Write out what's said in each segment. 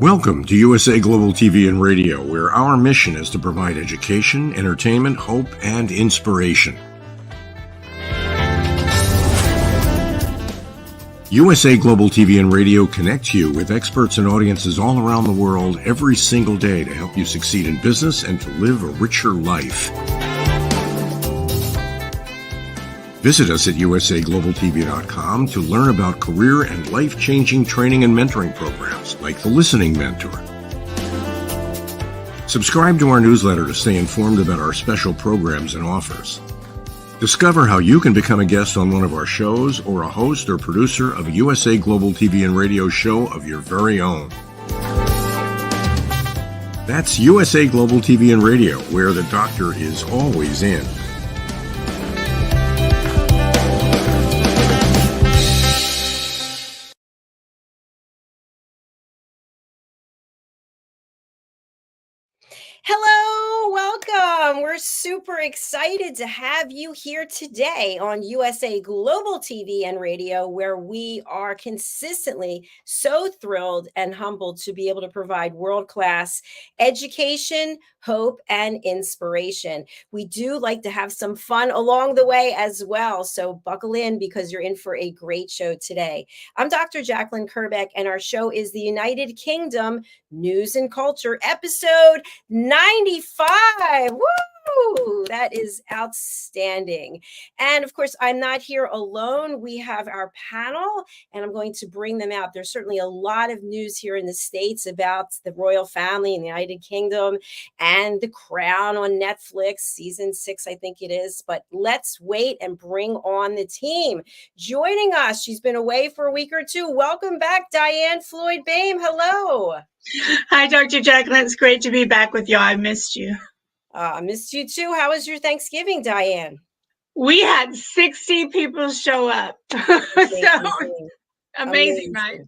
Welcome to USA Global TV and Radio, where our mission is to provide education, entertainment, hope, and inspiration. USA Global TV and Radio connects you with experts and audiences all around the world every single day to help you succeed in business and to live a richer life. Visit us at usaglobaltv.com to learn about career and life-changing training and mentoring programs like the Listening Mentor. Subscribe to our newsletter to stay informed about our special programs and offers. Discover how you can become a guest on one of our shows or a host or producer of a USA Global TV and Radio show of your very own. That's USA Global TV and Radio, where the doctor is always in. Hello, welcome. We're super excited to have you here today on USA Global TV and Radio, where we are consistently so thrilled and humbled to be able to provide world-class education, hope, and inspiration. We do like to have some fun along the way as well, so buckle in because you're in for a great show today. I'm Dr. Jacalyn Kerbeck, and our show is the United Kingdom News and Culture, episode 95. Woo! That is outstanding. And of course, I'm not here alone. We have our panel, and I'm going to bring them out. There's certainly a lot of news here in the States about the royal family in the United Kingdom and The Crown on Netflix, season 6, I think it is. But let's wait and bring on the team. Joining us, she's been away for a week or two. Welcome back, DIANN FLOYD BOEHM. Hello. Hi, Dr. Jacalyn. It's great to be back with you. I missed you. I missed you too. How was your Thanksgiving, DIANN? We had 60 people show up. Amazing, right?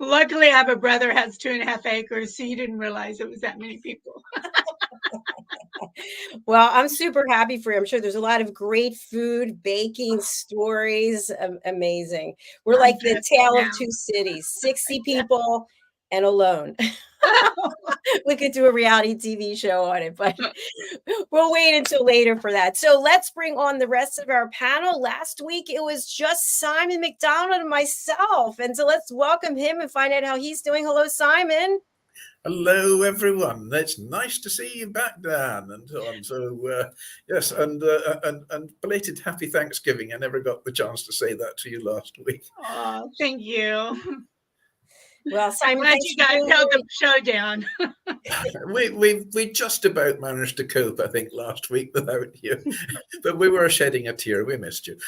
Luckily, I have a brother who has 2.5 acres, so you didn't realize it was that many people. Well, I'm super happy for you. I'm sure there's a lot of great food, baking stories. Amazing. We're like the tale of two cities, 60 people and alone. We could do a reality TV show on it, but we'll wait until later for that. So let's bring on the rest of our panel. Last week, it was just Simon MacDonald and myself. And so let's welcome him and find out how he's doing. Hello, Simon. Hello, everyone. It's nice to see you back, Dan, and so on. So, yes, and belated happy Thanksgiving. I never got the chance to say that to you last week. Oh, thank you. Well, Simon, glad you guys held the show down. we just about managed to cope, I think, last week without you, but we were shedding a tear. We missed you.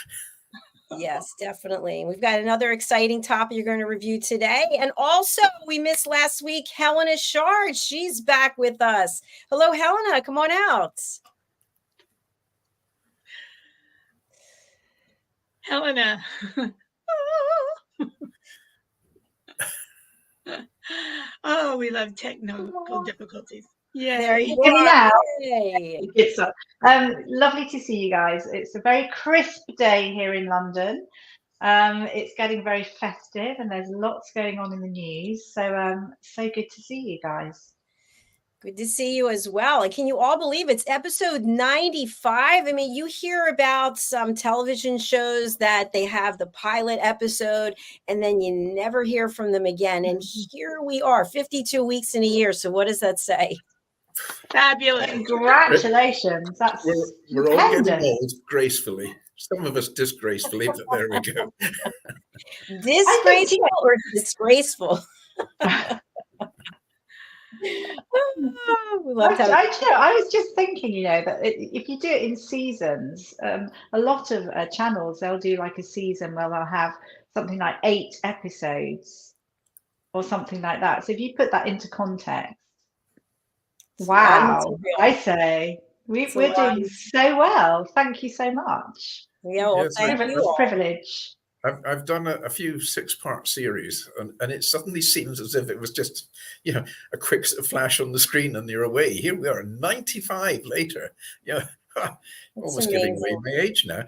Yes, definitely. We've got another exciting topic you're going to review today, and also we missed last week Helena CHARD. She's back with us. Hello, Helena. Come on out. Helena. Oh, we love technical difficulties. Yeah, there you go. Now. It's lovely to see you guys. It's a very crisp day here in London. It's getting very festive, and there's lots going on in the news. So, so good to see you guys. Good to see you as well. And can you all believe it's episode 95? I mean, you hear about some television shows that they have the pilot episode and then you never hear from them again. And here we are, 52 weeks in a year. So what does that say? Fabulous. Congratulations. That's we're all getting old gracefully. Some of us disgracefully, but there we go. Disgraceful or disgraceful? I was just thinking, that if you do it in seasons, a lot of channels, they'll do like a season where they'll have something like 8 episodes or something like that. So if you put that into context, wow, I say we're doing so well. Thank you so much. Yeah, well, thank you. It's a privilege. I've done a few 6-part series, and it suddenly seems as if it was just, a quick flash on the screen and you're away. Here we are, 95 later. Almost giving away my age now.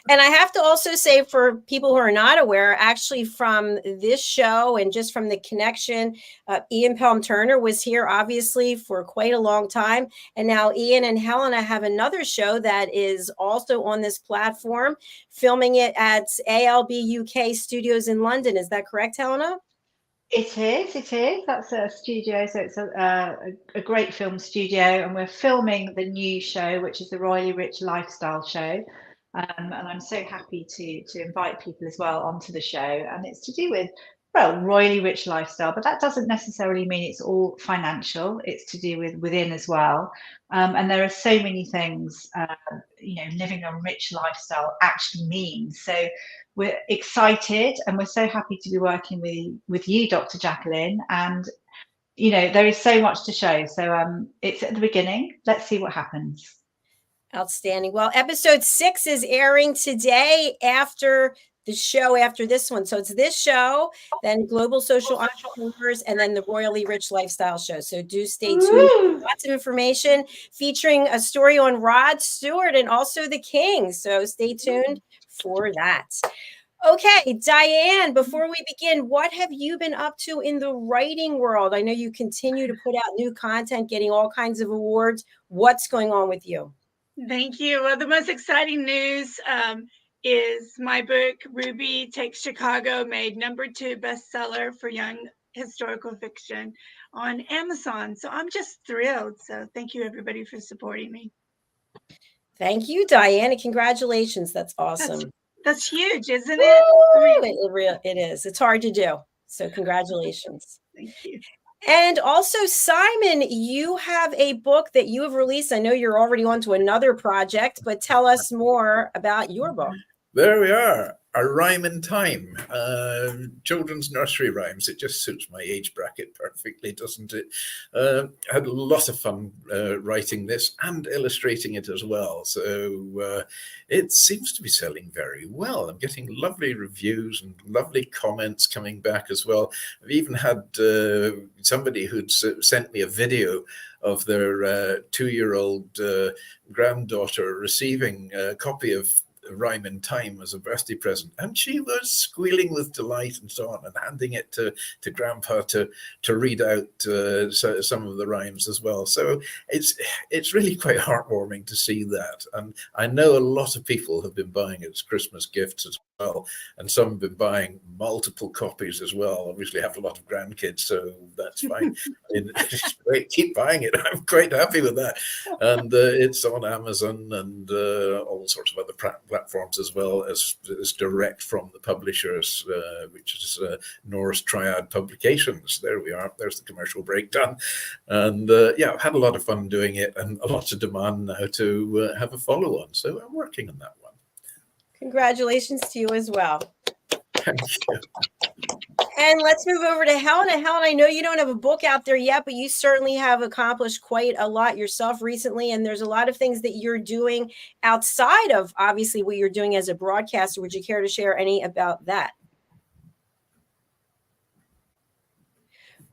And I have to also say, for people who are not aware, actually from this show and just from the connection, Ian Pelham-Turner was here obviously for quite a long time. And now Ian and Helena have another show that is also on this platform, filming it at ALB UK Studios in London. Is that correct, Helena? It is. That's a studio, so it's a great film studio, and we're filming the new show, which is the Royally Rich Lifestyle Show. And I'm so happy to invite people as well onto the show. And it's to do with, well, royally rich lifestyle, but that doesn't necessarily mean it's all financial. It's to do with within as well. And there are so many things, living a rich lifestyle actually means. So we're excited, and we're so happy to be working with you, Dr. Jacalyn. And, there is so much to show. So it's at the beginning. Let's see what happens. Outstanding. Well, episode 6 is airing today after the show, after this one. So it's this show, then Global Social Entrepreneurs, and then the Royally Rich Lifestyle Show. So do stay tuned. Lots of information featuring a story on Rod Stewart and also the King. So stay tuned for that. Okay, DIANN, before we begin, what have you been up to in the writing world? I know you continue to put out new content, getting all kinds of awards. What's going on with you? Thank you. Well, the most exciting news is my book, Ruby Takes Chicago, made #2 bestseller for young historical fiction on Amazon. So I'm just thrilled. So thank you, everybody, for supporting me. Thank you, DIANN, and congratulations. That's awesome. That's huge, isn't it? It is. It's hard to do. So congratulations. Thank you. And also, Simon, you have a book that you have released. I know you're already on to another project, but tell us more about your book. There we are. A Rhyme in Time, children's nursery rhymes. It just suits my age bracket perfectly, doesn't it? I had a lot of fun writing this and illustrating it as well. So it seems to be selling very well. I'm getting lovely reviews and lovely comments coming back as well. I've even had somebody who'd sent me a video of their 2-year-old granddaughter receiving a copy of Rhyme in Time as a birthday present, and she was squealing with delight and so on, and handing it to Grandpa to read out some of the rhymes as well. So it's really quite heartwarming to see that, and I know a lot of people have been buying it as Christmas gifts as well, and some have been buying multiple copies as well. Obviously, I have a lot of grandkids, so that's fine. It's great. Keep buying it. I'm quite happy with that, and it's on Amazon and all sorts of other platforms as well as direct from the publishers, which is Norse Triad Publications. There we are. There's the commercial breakdown. And I've had a lot of fun doing it, and a lot of demand now to have a follow-on. So I'm working on that one. Congratulations to you as well. Thank you. And let's move over to Helena. Helena, I know you don't have a book out there yet, but you certainly have accomplished quite a lot yourself recently. And there's a lot of things that you're doing outside of, obviously, what you're doing as a broadcaster. Would you care to share any about that?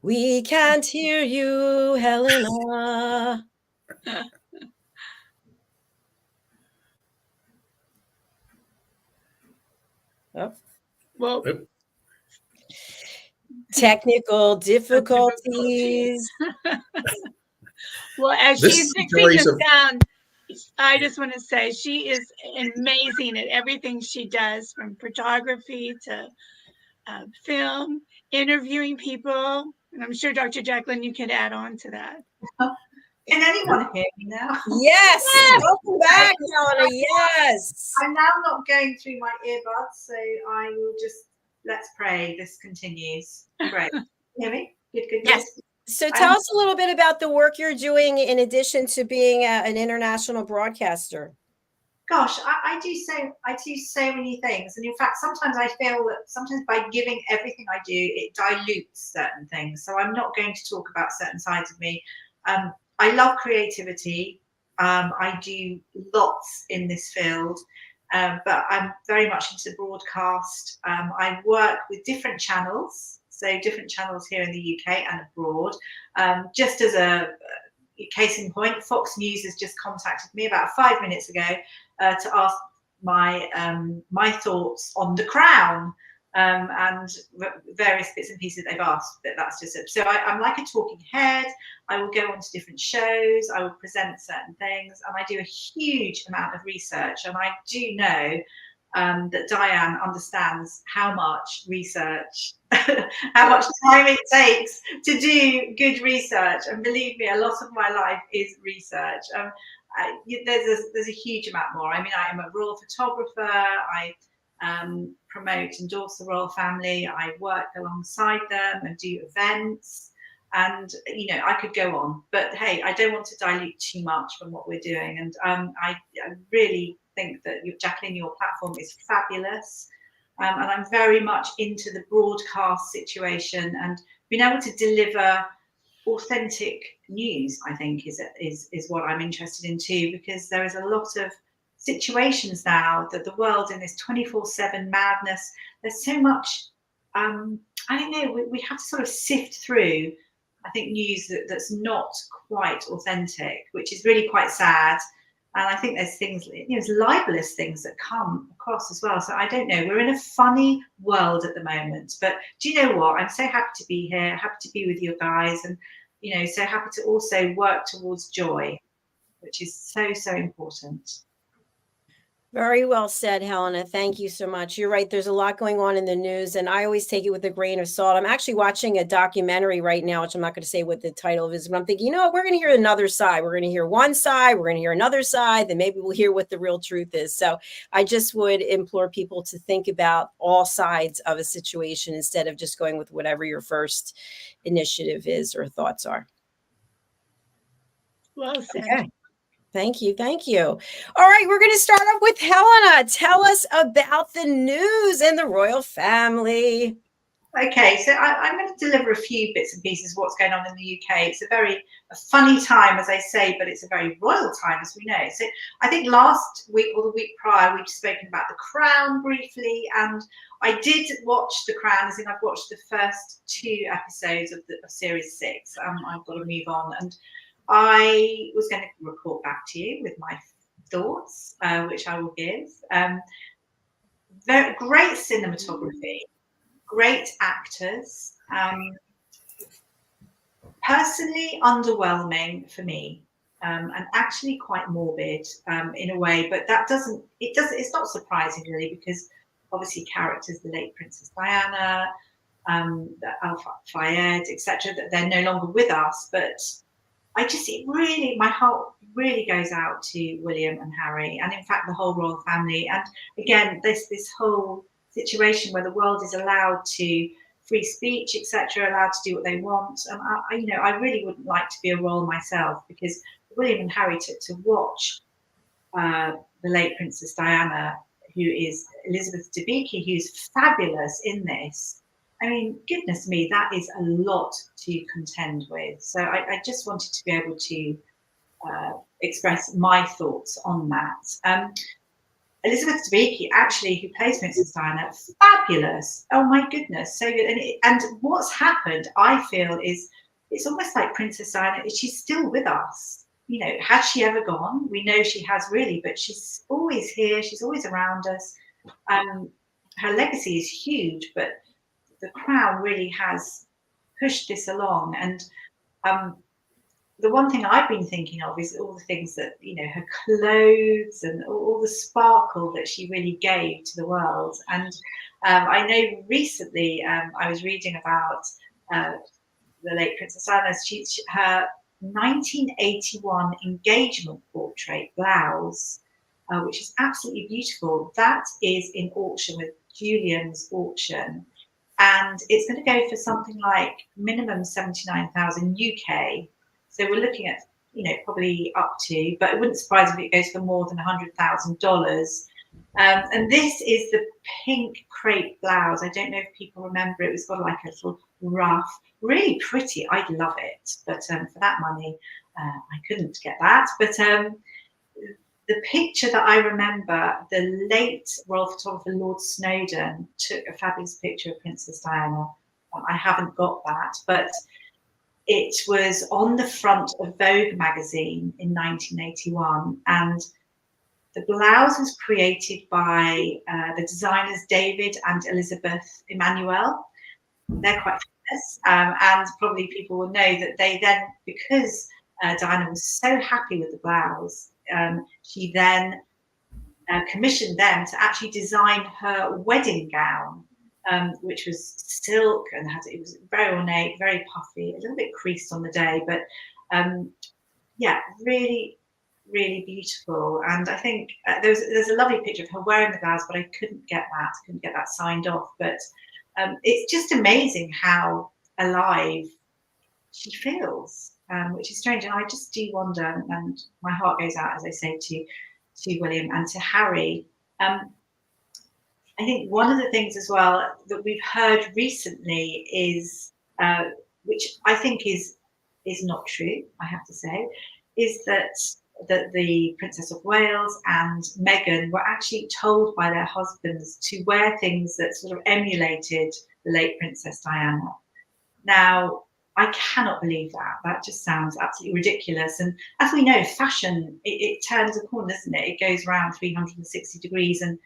We can't hear you, Helena. Oh. Well, technical difficulties. Well, as she's fixing the sound, I just want to say she is amazing at everything she does, from photography to film, interviewing people. And I'm sure, Dr. Jacalyn, you can add on to that. Can anyone hear me now? Yes. Welcome back, Helena. Yes. I'm now not going through my earbuds, so I will just, let's pray this continues. Great. Hear me? Good. Yes. So tell us a little bit about the work you're doing in addition to being an international broadcaster. Gosh, I do so many things, and in fact, sometimes I feel that sometimes by giving everything I do, it dilutes certain things. So I'm not going to talk about certain sides of me. I love creativity. I do lots in this field, but I'm very much into broadcast. I work with different channels, so different channels here in the UK and abroad, just as a case in point, Fox News has just contacted me about 5 minutes ago to ask my thoughts on The Crown, and various bits and pieces they've asked. But that's just it. So I'm like a talking head. I will go on to different shows. I will present certain things, and I do a huge amount of research. And I do know that DIANN understands how much research, how much time it takes to do good research. And believe me, a lot of my life is research. There's a huge amount more. I mean, I am a royal photographer. I endorse the royal family. I work alongside them and do events. And, you know, I could go on. But, hey, I don't want to dilute too much from what we're doing. And I really think that Jacalyn, your platform is fabulous, and I'm very much into the broadcast situation and being able to deliver authentic news. I think is what I'm interested in too, because there is a lot of situations now that the world in this 24/7 madness. There's so much. I don't know. We have to sort of sift through. I think news that's not quite authentic, which is really quite sad. And I think there's things, you know, there's libelous things that come across as well. So I don't know. We're in a funny world at the moment. But do you know what? I'm so happy to be here, happy to be with you guys, and, you know, so happy to also work towards joy, which is so, so important. Very well said, Helena. Thank you so much. You're right. There's a lot going on in the news, and I always take it with a grain of salt. I'm actually watching a documentary right now, which I'm not going to say what the title is, but I'm thinking, you know what, we're going to hear another side. We're going to hear one side. We're going to hear another side. Then maybe we'll hear what the real truth is. So I just would implore people to think about all sides of a situation instead of just going with whatever your first initiative is or thoughts are. Well said. Okay. Thank you. Thank you. All right. We're going to start off with Helena. Tell us about the news in the royal family. Okay, so I'm going to deliver a few bits and pieces of what's going on in the UK. It's a funny time, as I say, but it's a very royal time, as we know. So I think last week or the week prior, we've spoken about The Crown briefly, and I did watch The Crown. I think I've watched the first 2 episodes of Series 6. I've got to move on, and I was going to report back to you with my thoughts, which I will give. Very great cinematography, great actors. Personally, underwhelming for me, and actually quite morbid in a way. But it's not surprising really, because obviously characters, the late Princess Diana, Al-Fayed, etc., that they're no longer with us, but my heart really goes out to William and Harry, and in fact the whole royal family. And again, this whole situation where the world is allowed to free speech, etc., allowed to do what they want. And I really wouldn't like to be a royal myself, because William and Harry to watch the late Princess Diana, who is Elizabeth Debicki, who's fabulous in this. I mean, goodness me, that is a lot to contend with. So I just wanted to be able to express my thoughts on that. Elizabeth Debicki, actually, who plays Princess Diana, fabulous. Oh my goodness, so good. And what's happened, I feel, is it's almost like Princess Diana, she's still with us. You know, has she ever gone? We know she has really, but she's always here. She's always around us. Her legacy is huge, but the Crown really has pushed this along. And the one thing I've been thinking of is all the things that, you know, her clothes and all the sparkle that she really gave to the world. And I know recently I was reading about the late Princess Diana. Her 1981 engagement portrait blouse, which is absolutely beautiful, that is in auction with Julian's auction. And it's going to go for something like minimum 79,000 UK. So we're looking at, you know, probably up to, but it wouldn't surprise me if it goes for more than $100,000. And this is the pink crepe blouse. I don't know if people remember it. It's got like a little ruff, really pretty. I'd love it, but for that money, I couldn't get that. But the picture that I remember, the late royal photographer Lord Snowdon took a fabulous picture of Princess Diana. I haven't got that, but it was on the front of Vogue magazine in 1981, and the blouse was created by the designers David and Elizabeth Emanuel. They're quite famous, and probably people will know that they then, because Diana was so happy with the blouse, she then commissioned them to actually design her wedding gown, which was silk and it was very ornate, very puffy, a little bit creased on the day, but yeah, really, really beautiful. And I think there's a lovely picture of her wearing the blouse, but I couldn't get that signed off. But it's just amazing how alive she feels, which is strange. And I just do wonder, and my heart goes out, as I say, to William and to Harry. I think one of the things as well that we've heard recently is, which I think is not true, I have to say, is that the Princess of Wales and Meghan were actually told by their husbands to wear things that sort of emulated the late Princess Diana. Now, I cannot believe that. That just sounds absolutely ridiculous. And as we know, fashion, it turns a corner, doesn't it? It goes around 360 degrees, and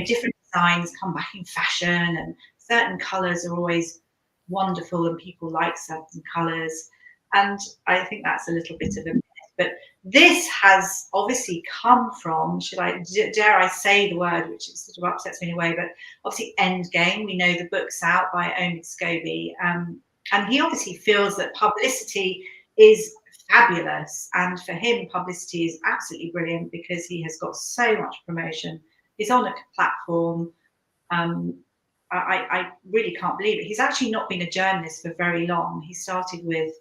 different designs come back in fashion, and certain colours are always wonderful and people like certain colours. And I think that's a little bit of a myth. But this has obviously come from, dare I say the word, which sort of upsets me in a way, but obviously Endgame. We know the book's out by Omid Scobie. And he obviously feels that publicity is fabulous. And for him, publicity is absolutely brilliant because he has got so much promotion. He's on a platform. I really can't believe it. He's actually not been a journalist for very long. He started with,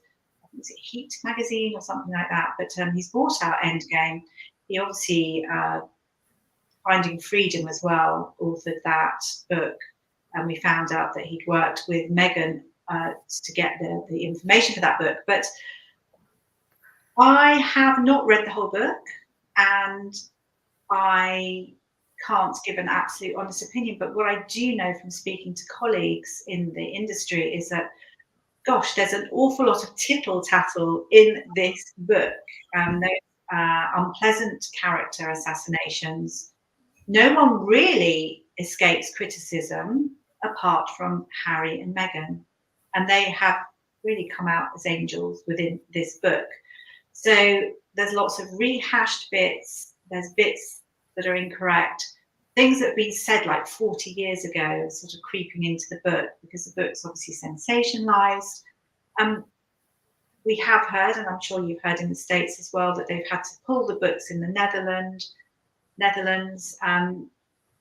was it Heat magazine or something like that? But he's brought out Endgame. He obviously, Finding Freedom as well, authored that book. And we found out that he'd worked with Meghan to get the information for that book. But I have not read the whole book, and I can't give an absolute honest opinion. But what I do know from speaking to colleagues in the industry is that, gosh, there's an awful lot of tittle-tattle in this book. Those unpleasant character assassinations. No one really escapes criticism apart from Harry and Meghan. And they have really come out as angels within this book. So there's lots of rehashed bits. There's bits that are incorrect. Things that have been said like 40 years ago, sort of creeping into the book, because the book's obviously sensationalized. We have heard, and I'm sure you've heard in the States as well, that they've had to pull the books in the Netherlands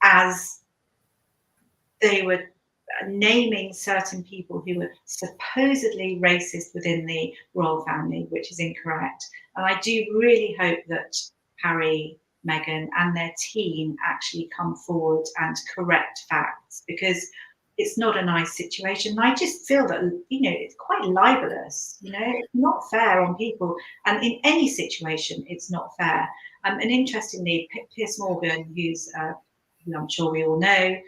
as they were naming certain people who were supposedly racist within the royal family, which is incorrect. And I do really hope that Harry, Meghan and their team actually come forward and correct facts, because it's not a nice situation. And I just feel that, it's quite libelous, it's not fair on people. And in any situation, it's not fair. And interestingly, Piers Morgan, who I'm sure we all know,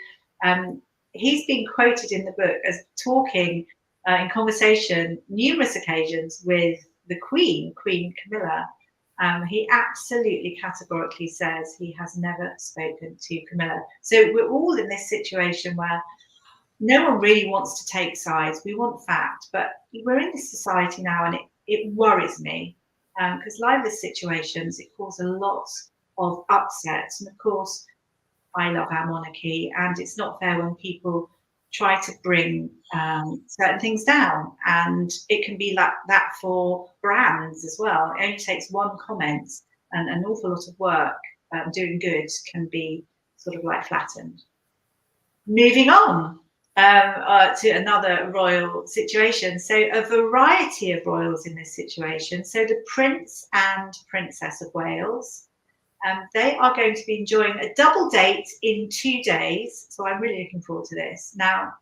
he's been quoted in the book as talking in conversation numerous occasions with the Queen Camilla. He absolutely categorically says he has never spoken to Camilla. So we're all in this situation where no one really wants to take sides. We want fact, but we're in this society now, and it worries me because libelous situations, it causes a lot of upsets. And of course, I love our monarchy, and it's not fair when people try to bring certain things down, and it can be like that for brands as well. It only takes one comment, and an awful lot of work doing good can be sort of like flattened. Moving on to another royal situation. So a variety of royals in this situation. So the Prince and Princess of Wales, they are going to be enjoying a double date in 2 days. So I'm really looking forward to this. Now,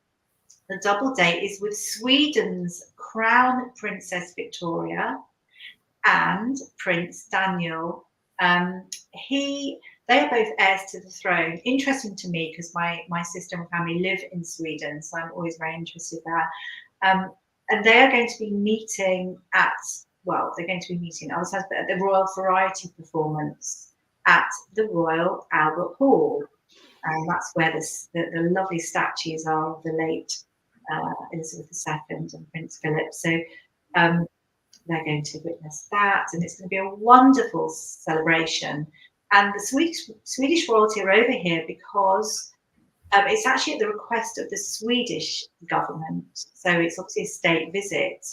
the double date is with Sweden's Crown Princess Victoria and Prince Daniel. They are both heirs to the throne. Interesting to me because my sister and family live in Sweden, so I'm always very interested there. And they are going to be meeting at, well, they're going to be meeting at the Royal Variety performance at the Royal Albert Hall. And that's where the lovely statues are of the late Elizabeth II and Prince Philip. So they're going to witness that, and it's going to be a wonderful celebration. And the Swedish royalty are over here because it's actually at the request of the Swedish government. So it's obviously a state visit.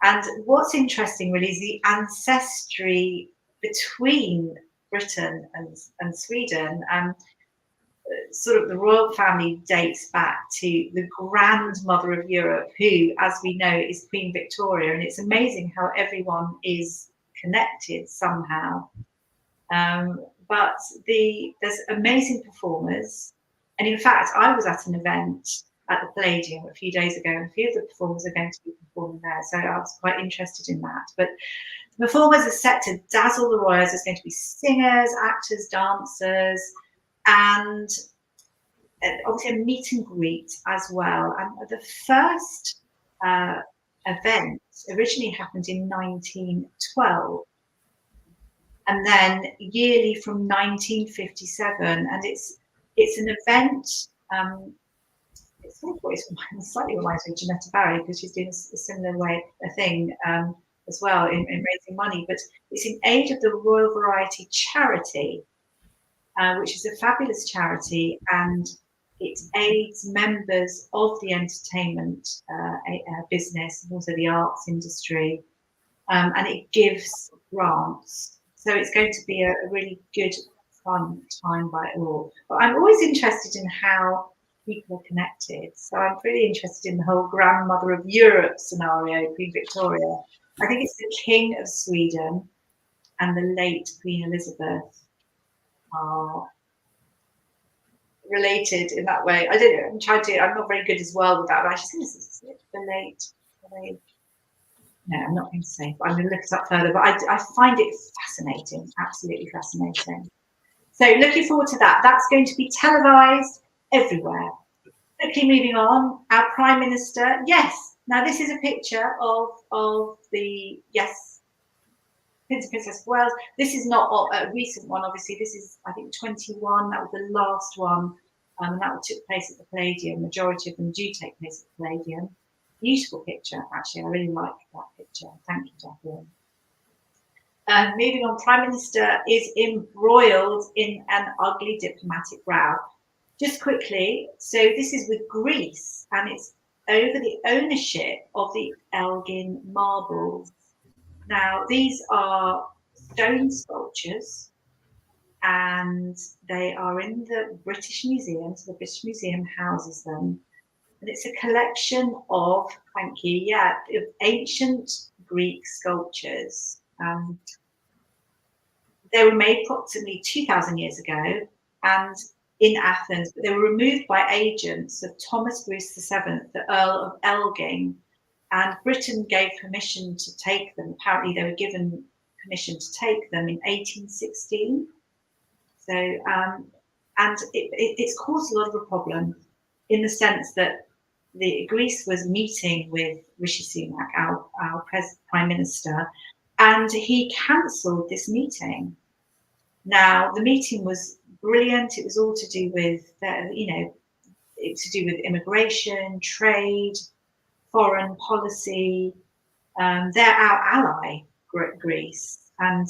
And what's interesting really is the ancestry between Britain and Sweden. Sort of the royal family dates back to the grandmother of Europe, who, as we know, is Queen Victoria. And it's amazing how everyone is connected somehow. But there's amazing performers. And in fact, I was at an event at the Palladium a few days ago, and a few of the performers are going to be performing there. So I was quite interested in that. But the performers are set to dazzle the royals. There's going to be singers, actors, dancers, and obviously a meet and greet as well. And the first event originally happened in 1912, and then yearly from 1957. And it's an event. It slightly reminds me of Janetta Barry, because she's doing a similar thing as well in raising money. But it's in aid of the Royal Variety charity, which is a fabulous charity, and it aids members of the entertainment business and also the arts industry, and it gives grants. So it's going to be a really good, fun time by all. But I'm always interested in how people are connected. So I'm really interested in the whole grandmother of Europe scenario, Queen Victoria. I think it's the King of Sweden and the late Queen Elizabeth are related in that way. I don't know. I'm not very good as well with that. But I just think this is the late. No, I'm not going to say. But I'm going to look it up further. But I find it fascinating, absolutely fascinating. So looking forward to that. That's going to be televised everywhere. Quickly moving on, our Prime Minister. Yes. Now this is a picture of the Prince and Princess of Wales. This is not a recent one, obviously. This is, I think, 21. That was the last one, and that took place at the Palladium. Majority of them do take place at the Palladium. Beautiful picture, actually. I really like that picture. Thank you, Jacalyn. Moving on, Prime Minister is embroiled in an ugly diplomatic row. Just quickly, so this is with Greece, and it's over the ownership of the Elgin marbles. Now, these are stone sculptures, and they are in the British Museum. So the British Museum houses them. And it's a collection of, thank you, of ancient Greek sculptures. They were made approximately 2,000 years ago and in Athens, but they were removed by agents of Thomas Bruce VII, the Earl of Elgin, and Britain gave permission to take them. Apparently they were given permission to take them in 1816. So, and it's caused a lot of a problem in the sense that Greece was meeting with Rishi Sunak, our Prime Minister, and he cancelled this meeting. Now, the meeting was brilliant. It was all to do with, immigration, trade, foreign policy. They're our ally, Greece, and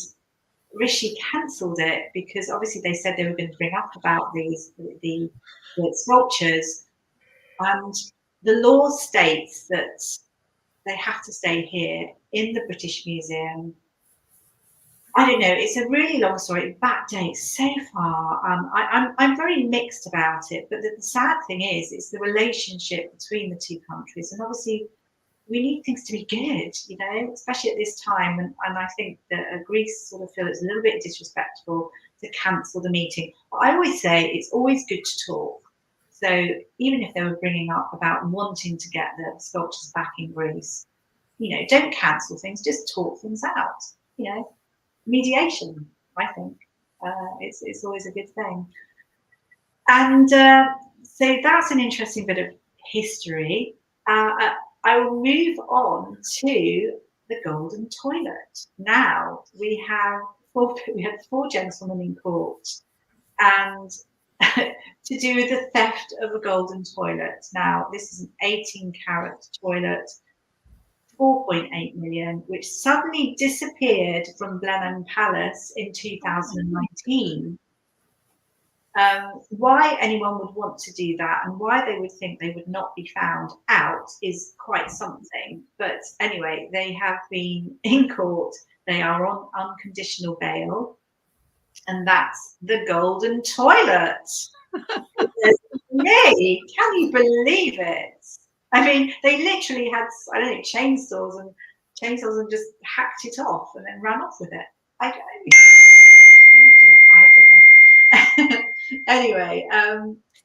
Rishi cancelled it because obviously they said they were going to bring up about the sculptures, and the law states that they have to stay here in the British Museum. I don't know. It's a really long story. It backdates so far. I'm very mixed about it. But the sad thing is, it's the relationship between the two countries, and obviously we need things to be good, especially at this time. And I think that Greece sort of feel it's a little bit disrespectful to cancel the meeting. But I always say it's always good to talk. So even if they were bringing up about wanting to get the sculptures back in Greece, don't cancel things, just talk things out. Mediation, I think, it's always a good thing. And so that's an interesting bit of history. I will move on to the golden toilet. Now we had four gentlemen in court, and to do with the theft of a golden toilet. Now this is an 18-carat toilet, 4.8 million, which suddenly disappeared from Blenheim Palace in 2019. Why anyone would want to do that and why they would think they would not be found out is quite something. But anyway, they have been in court. They are on unconditional bail. And that's the golden toilet. Yay! Can you believe it? I mean, they literally had, I don't know, chainsaws and just hacked it off and then ran off with it. I don't know. Anyway,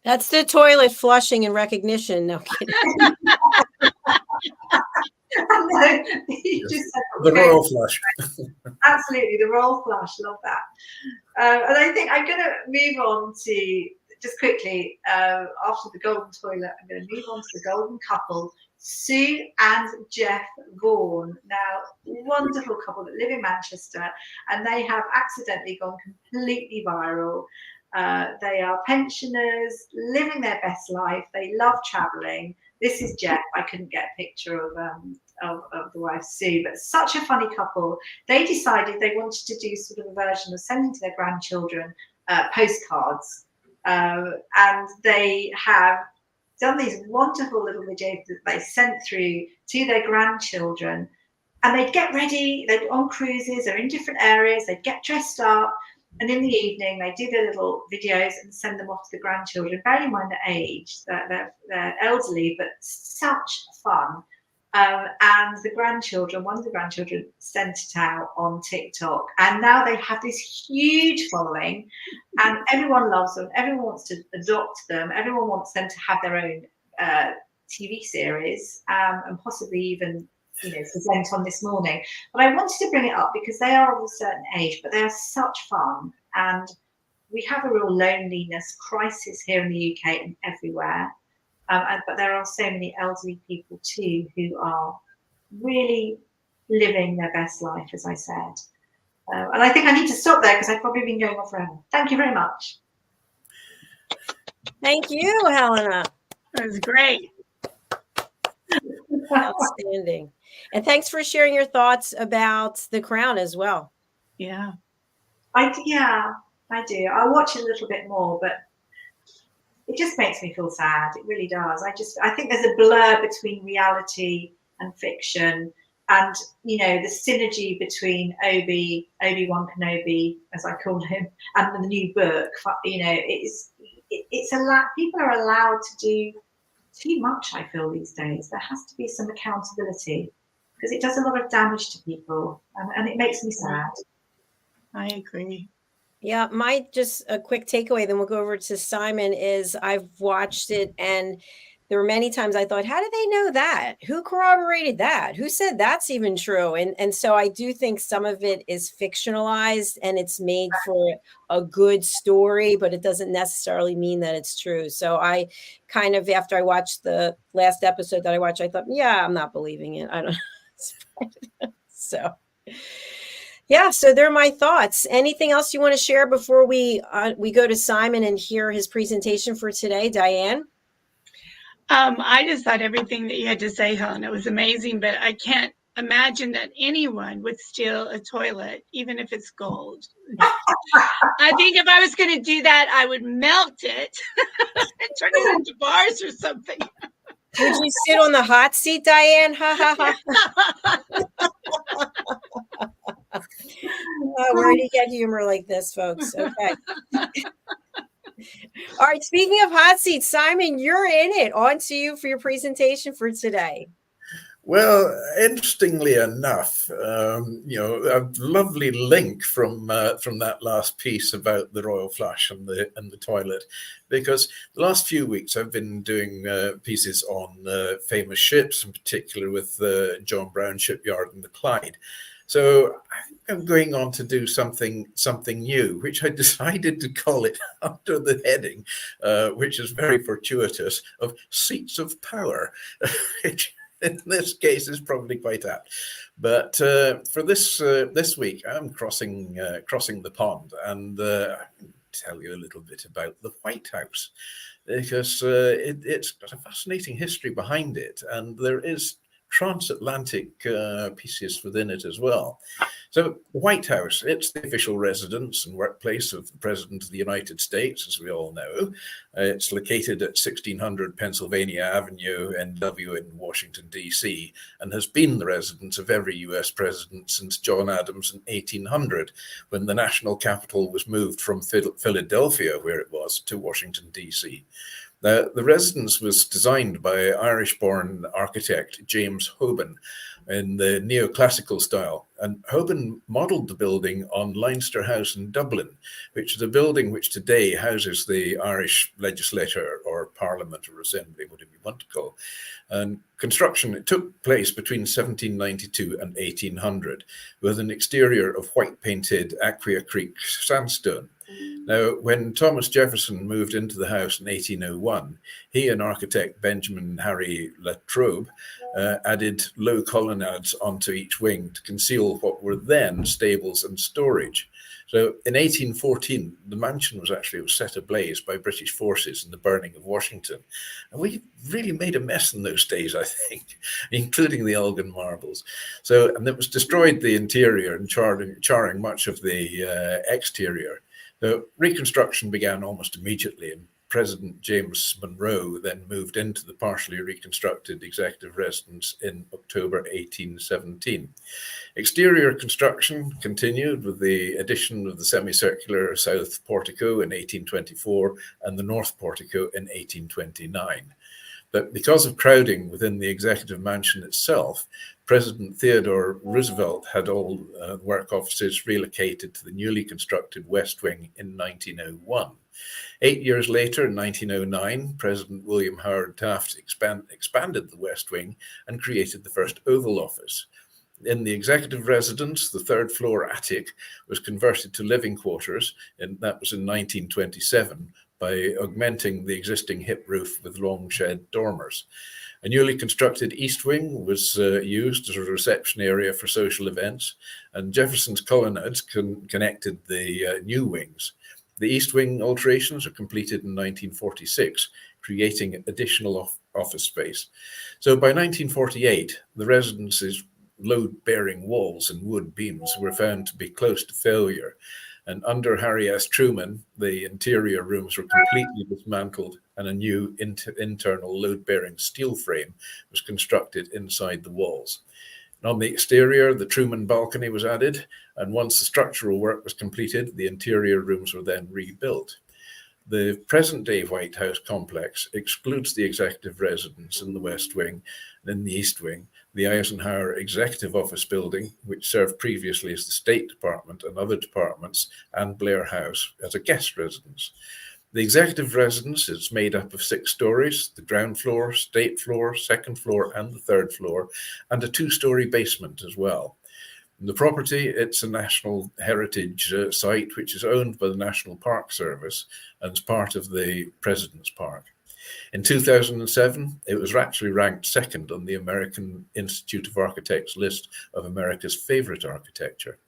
that's the toilet flushing in recognition. No kidding. No, you just said, The royal flush. Absolutely, the royal flush. Love that. And I think I'm going to move on to, just quickly, after the golden toilet, I'm going to move on to the golden couple, Sue and Jeff Vaughan. Now, wonderful couple that live in Manchester, and they have accidentally gone completely viral. They are pensioners, living their best life. They love traveling. This is Jeff. I couldn't get a picture of the wife, Sue, but such a funny couple. They decided they wanted to do sort of a version of sending to their grandchildren postcards. And they have done these wonderful little videos that they sent through to their grandchildren. And they'd get ready, they'd on cruises or in different areas, they'd get dressed up. And in the evening, they do their little videos and send them off to the grandchildren. Bearing in mind the age, they're elderly, but such fun. And the grandchildren, one of the grandchildren sent it out on TikTok. And now they have this huge following. And everyone loves them. Everyone wants to adopt them. Everyone wants them to have their own TV series and possibly even present on This Morning. But I wanted to bring it up because they are of a certain age, but they are such fun. And we have a real loneliness crisis here in the UK and everywhere. But there are so many elderly people too who are really living their best life, as I said. And I think I need to stop there because I've probably been going on forever. Thank you very much. Thank you, Helena. That was great. Outstanding. And thanks for sharing your thoughts about The Crown as well. Yeah. I do. I'll watch it a little bit more, but it just makes me feel sad. It really does. I think there's a blur between reality and fiction, and the synergy between Obi-Wan Kenobi, as I call him, and the new book. It's a lot. People are allowed to do too much, I feel, these days. There has to be some accountability because it does a lot of damage to people, and it makes me sad. I agree. Yeah, just a quick takeaway, then we'll go over to Simon, is I've watched it and there were many times I thought, how did they know that? Who corroborated that? Who said that's even true? And so I do think some of it is fictionalized and it's made for a good story, but it doesn't necessarily mean that it's true. So I kind of, after I watched the last episode that I watched, I thought, yeah, I'm not believing it. I don't know. So yeah, so they're my thoughts. Anything else you want to share before we go to Simon and hear his presentation for today, DIANN? I just thought everything that you had to say, Helen, it was amazing, but I can't imagine that anyone would steal a toilet, even if it's gold. I think if I was going to do that, I would melt it and turn it into bars or something. Would you sit on the hot seat, DIANN? Ha ha ha. Where do you get humor like this, folks? Okay. All right. Speaking of hot seats, Simon, you're in it. On to you for your presentation for today. Well, interestingly enough, a lovely link from that last piece about the royal flush and the toilet, because the last few weeks I've been doing pieces on famous ships, in particular with John Brown Shipyard and the Clyde. So I think I'm going on to do something new, which I decided to call it under the heading, which is very fortuitous, of Seats of Power, which in this case is probably quite apt. But for this week, I'm crossing the pond, and I can tell you a little bit about the White House, because it's got a fascinating history behind it, and there is transatlantic pieces within it as well. So the White House, it's the official residence and workplace of the President of the United States, as we all know. It's located at 1600 Pennsylvania Avenue, NW in Washington, D.C., and has been the residence of every US president since John Adams in 1800, when the national capital was moved from Philadelphia, where it was, to Washington, D.C. The residence was designed by Irish-born architect James Hoban in the neoclassical style, and Hoban modelled the building on Leinster House in Dublin, which is a building which today houses the Irish legislature or parliament or assembly, whatever you want to call. And construction, it took place between 1792 and 1800 with an exterior of white painted Aquia Creek sandstone. Now, when Thomas Jefferson moved into the house in 1801, he and architect Benjamin Harry Latrobe added low colonnades onto each wing to conceal what were then stables and storage. So in 1814, the mansion was set ablaze by British forces in the burning of Washington. And we really made a mess in those days, I think, including the Elgin marbles. So, and it was destroyed the interior and charring much of the exterior. The reconstruction began almost immediately, and President James Monroe then moved into the partially reconstructed executive residence in October 1817. Exterior construction continued with the addition of the semicircular south portico in 1824 and the north portico in 1829. But because of crowding within the executive mansion itself, President Theodore Roosevelt had all work offices relocated to the newly constructed West Wing in 1901. 8 years later, in 1909, President William Howard Taft expanded the West Wing and created the first Oval Office. In the executive residence, the third floor attic was converted to living quarters, and that was in 1927, by augmenting the existing hip roof with long shed dormers. A newly constructed East Wing was used as a reception area for social events, and Jefferson's colonnades connected the new wings. The East Wing alterations were completed in 1946, creating additional office space. So by 1948, the residence's load-bearing walls and wood beams were found to be close to failure. And under Harry S. Truman, the interior rooms were completely dismantled and a new internal load-bearing steel frame was constructed inside the walls. And on the exterior, the Truman balcony was added, and once the structural work was completed, the interior rooms were then rebuilt. The present-day White House complex excludes the executive residence in the West Wing and in the East Wing, the Eisenhower Executive Office Building, which served previously as the State Department and other departments, and Blair House as a guest residence. The executive residence is made up of 6 stories, the ground floor, state floor, second floor, and the third floor, and a 2-story basement as well. The property, it's a National Heritage Site, which is owned by the National Park Service and is part of the President's Park. In 2007, it was actually ranked 2nd on the American Institute of Architects list of America's favorite architecture.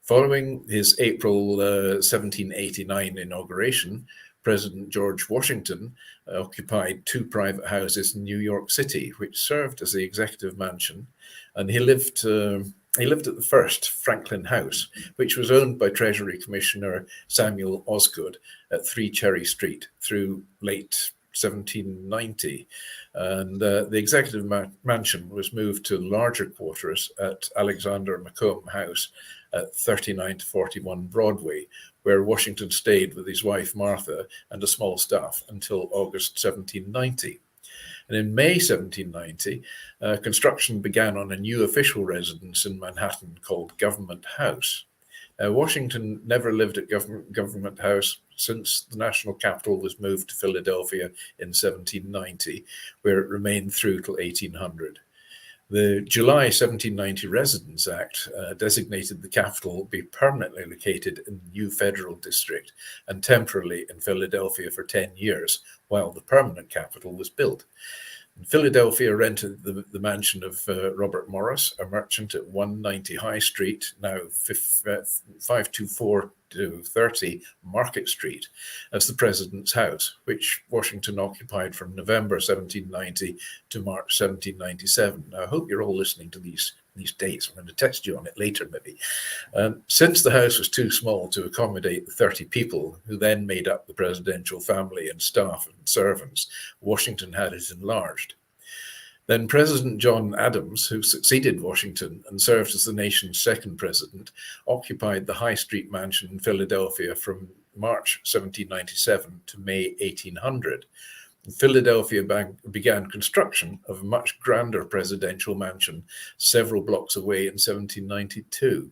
Following his April 1789 inauguration, President George Washington occupied 2 private houses in New York City, which served as the executive mansion, and he lived at the first, Franklin House, which was owned by Treasury Commissioner Samuel Osgood at 3 Cherry Street through late 1790. And the executive mansion was moved to larger quarters at Alexander Macomb House at 39 to 41 Broadway, where Washington stayed with his wife Martha and a small staff until August 1790. And in May 1790, construction began on a new official residence in Manhattan called Government House. Washington never lived at Government House since the national capital was moved to Philadelphia in 1790, where it remained through till 1800. The July 1790 Residence Act designated the capital be permanently located in the new federal district and temporarily in Philadelphia for 10 years, while the permanent capital was built. In Philadelphia rented the mansion of Robert Morris, a merchant at 190 High Street, now 524 to 30 Market Street, as the president's house, which Washington occupied from November 1790 to March 1797. Now, I hope you're all listening to these dates. I'm going to test you on it later, maybe. Since the house was too small to accommodate the 30 people who then made up the presidential family and staff and servants, Washington had it enlarged. Then President John Adams, who succeeded Washington and served as the nation's second president, occupied the High Street mansion in Philadelphia from March 1797 to May 1800. Philadelphia began construction of a much grander presidential mansion several blocks away in 1792.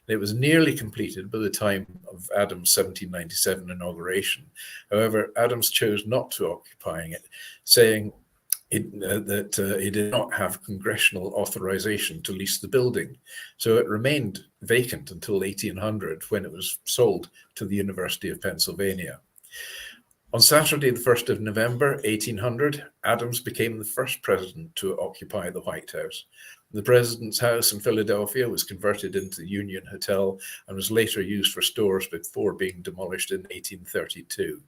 It was nearly completed by the time of Adams' 1797 inauguration. However, Adams chose not to occupy it, saying that he did not have congressional authorization to lease the building. So it remained vacant until 1800, when it was sold to the University of Pennsylvania. On Saturday, the 1st of November, 1800, Adams became the first president to occupy the White House. The president's house in Philadelphia was converted into the Union Hotel and was later used for stores before being demolished in 1832.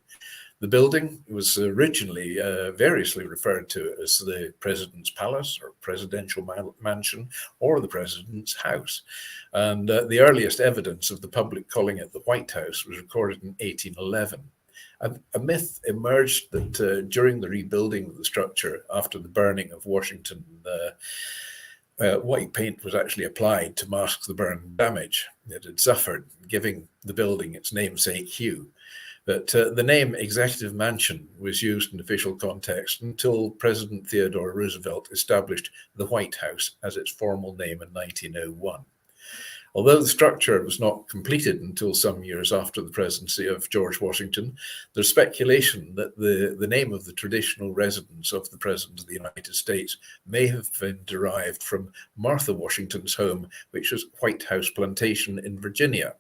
The building was originally variously referred to as the President's Palace or Presidential Mansion or the President's House. And the earliest evidence of the public calling it the White House was recorded in 1811. A myth emerged that during the rebuilding of the structure after the burning of Washington, white paint was actually applied to mask the burn damage it had suffered, giving the building its namesake hue. But the name Executive Mansion was used in official context until President Theodore Roosevelt established the White House as its formal name in 1901. Although the structure was not completed until some years after the presidency of George Washington, there's speculation that the name of the traditional residence of the President of the United States may have been derived from Martha Washington's home, which was White House Plantation in Virginia.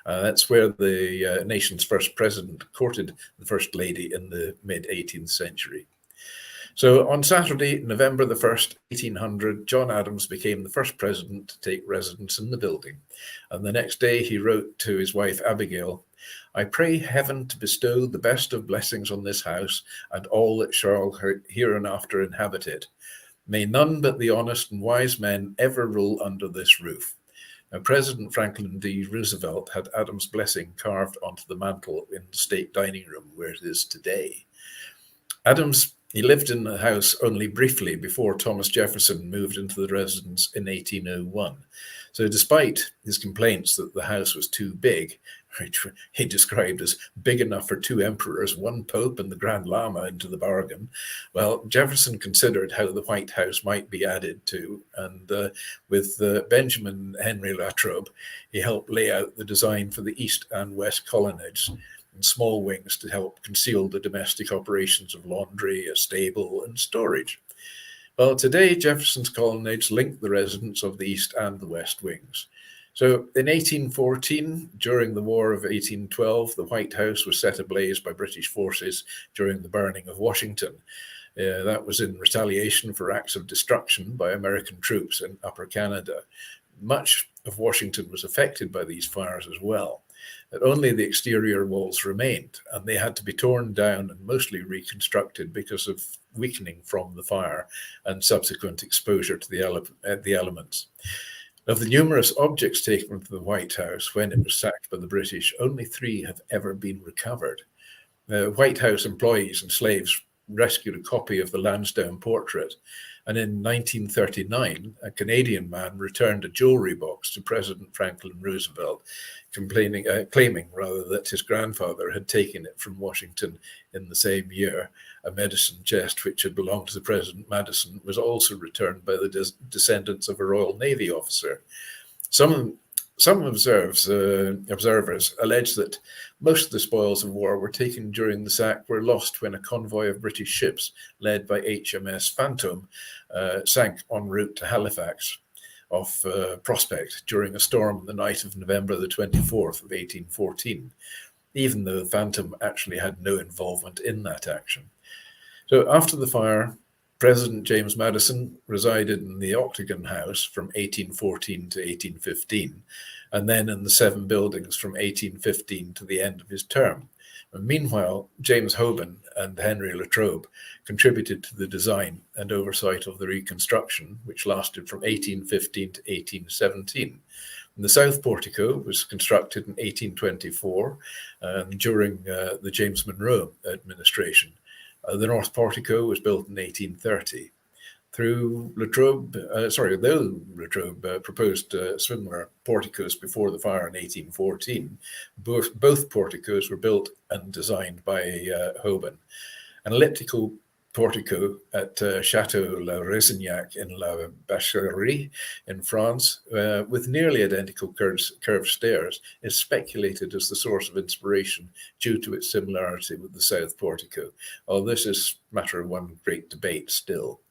That's where the nation's first president courted the First Lady in the mid-18th century. So on Saturday, November the 1st, 1800, John Adams became the first president to take residence in the building. And the next day he wrote to his wife Abigail, "I pray heaven to bestow the best of blessings on this house and all that shall hereinafter inhabit it. May none but the honest and wise men ever rule under this roof." Now, President Franklin D. Roosevelt had Adams' blessing carved onto the mantel in the state dining room where it is today. He lived in the house only briefly before Thomas Jefferson moved into the residence in 1801. So despite his complaints that the house was too big, which he described as big enough for 2 emperors, 1 pope, and the Grand Lama into the bargain, well, Jefferson considered how the White House might be added to, and with Benjamin Henry Latrobe, he helped lay out the design for the east and west colonnades, and small wings to help conceal the domestic operations of laundry, a stable, and storage. Well, today, Jefferson's colonnades link the residents of the east and the west wings. So in 1814, during the War of 1812, the White House was set ablaze by British forces during the burning of Washington. That was in retaliation for acts of destruction by American troops in Upper Canada. Much of Washington was affected by these fires as well. But only the exterior walls remained, and they had to be torn down and mostly reconstructed because of weakening from the fire and subsequent exposure to the elements. Of the numerous objects taken from the White House when it was sacked by the British, only 3 have ever been recovered. White House employees and slaves rescued a copy of the Lansdowne portrait, and in 1939, a Canadian man returned a jewelry box to President Franklin Roosevelt, claiming that his grandfather had taken it from Washington in the same year. A medicine chest which had belonged to President Madison was also returned by the descendants of a Royal Navy officer. Some observers allege that most of the spoils of war were taken during the sack were lost when a convoy of British ships led by HMS Phantom sank en route to Halifax off Prospect during a storm the night of November the 24th of 1814, even though Phantom actually had no involvement in that action. So after the fire, President James Madison resided in the Octagon House from 1814 to 1815, and then in the 7 buildings from 1815 to the end of his term. And meanwhile, James Hoban and Henry Latrobe contributed to the design and oversight of the reconstruction, which lasted from 1815 to 1817. And the south portico was constructed in 1824 during the James Monroe administration. The north portico was built in 1830. Though Latrobe proposed similar porticos before the fire in 1814, both porticos were built and designed by Hoban. An elliptical portico at Chateau La Resignac in La Bacherie in France, with nearly identical curved stairs, is speculated as the source of inspiration due to its similarity with the south portico. Although this is a matter of one great debate still.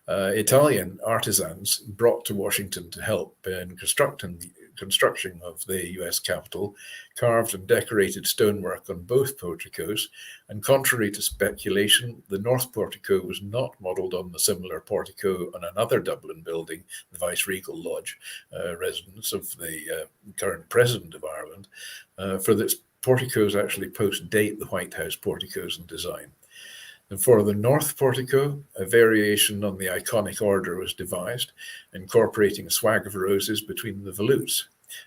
Italian artisans brought to Washington to help in construction of the US Capitol carved and decorated stonework on both porticos, and contrary to speculation, the north portico was not modelled on the similar portico on another Dublin building, the Viceregal Lodge, residence of the current President of Ireland, for its porticos actually post-date the White House porticos in design. And for the north portico, a variation on the iconic order was devised, incorporating a swag of roses between the volutes.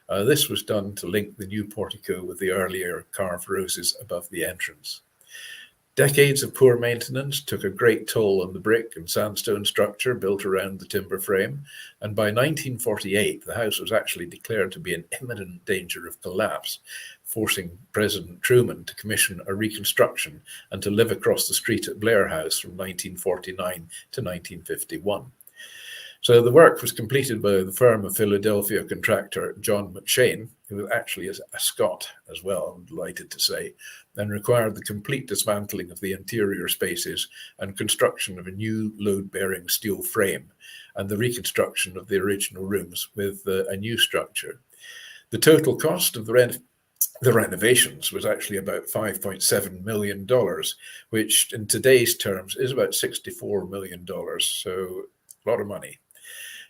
This was done to link the new portico with the earlier carved roses above the entrance. Decades of poor maintenance took a great toll on the brick and sandstone structure built around the timber frame, and by 1948 the house was actually declared to be in imminent danger of collapse, forcing President Truman to commission a reconstruction and to live across the street at Blair House from 1949 to 1951. So the work was completed by the firm of Philadelphia contractor John McShane, who actually is a Scot as well, I'm delighted to say, and required the complete dismantling of the interior spaces and construction of a new load-bearing steel frame and the reconstruction of the original rooms with a new structure. The total cost of the renovations was actually about $5.7 million, which in today's terms is about $64 million, so a lot of money.